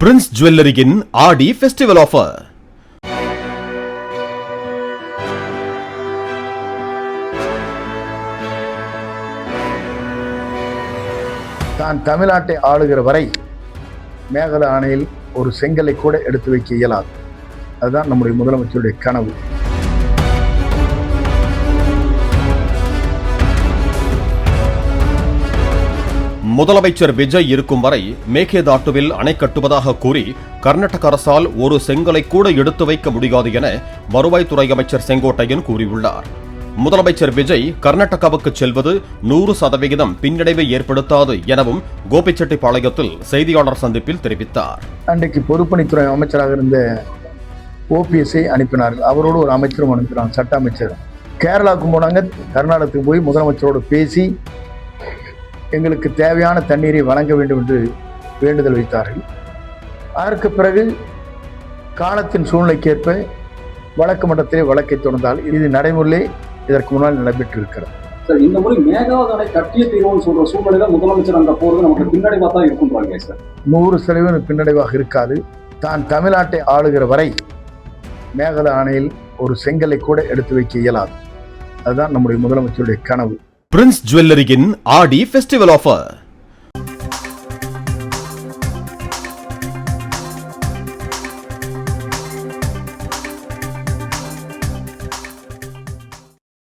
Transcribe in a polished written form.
Prince ஜுவல்லரியின் ஆடி festival offer. தான் தமிழ்நாட்டை ஆளுகிற வரை மேகத அணையில் ஒரு செங்கலை கூட எடுத்து வைக்க இயலாது. அதுதான் நம்முடைய முதலமைச்சருடைய கனவு. முதலமைச்சர் விஜய் இருக்கும் வரை மேகதாட்டுவில் அணை கட்டுவதாக கூறி கர்நாடக அரசால் ஒரு செங்கலை கூட எடுத்து வைக்க முடியாது என வருவாய்த்துறை அமைச்சர் செங்கோட்டையன் கூறியுள்ளார். முதலமைச்சர் விஜய் கர்நாடகாவுக்கு செல்வது 100% பின்னடைவை ஏற்படுத்தாது எனவும் கோபிச்செட்டிப்பாளையத்தில் செய்தியாளர் சந்திப்பில் தெரிவித்தார். அன்றைக்கு பொதுப்பணித்துறை அமைச்சராக இருந்த ஓபிஎஸ்ஐ அனுப்பினார்கள். அவரோடு ஒரு அமைச்சரும் அனுப்பினாங்க, சட்ட அமைச்சர். கேரளாவுக்கு போனாங்க, கர்நாடகத்துக்கு போய் முதலமைச்சரோடு பேசி எங்களுக்கு தேவையான தண்ணீரை வழங்க வேண்டும் என்று வேண்டுதல் வைத்தார்கள். அதற்கு பிறகு காலத்தின் சூழ்நிலைக்கேற்ப வழக்கு மன்றத்திலே வழக்கை தொடர்ந்தால் இது நடைமுறையிலே இதற்கு முன்னால் நடைபெற்றிருக்கிறது. சார், இந்த முறை மேகதாது அணை கட்டிய தீர்வுன்னு சொல்ற சூழ்நிலையில முதலமைச்சர் அங்க போறது நமக்கு பின்னடைவாக தான் இருக்குன்றாங்க சார். 100% பின்னடைவாக இருக்காது. தான் தமிழ்நாட்டை ஆளுகிற வரை மேகத அணையில் ஒரு செங்கலை கூட எடுத்து வைக்க இயலாது. அதுதான் நம்முடைய முதலமைச்சருடைய கனவு. பிரின்ஸ் ஜுவல்லரியின் ஆடி ஃபெஸ்டிவல் ஆஃபர்.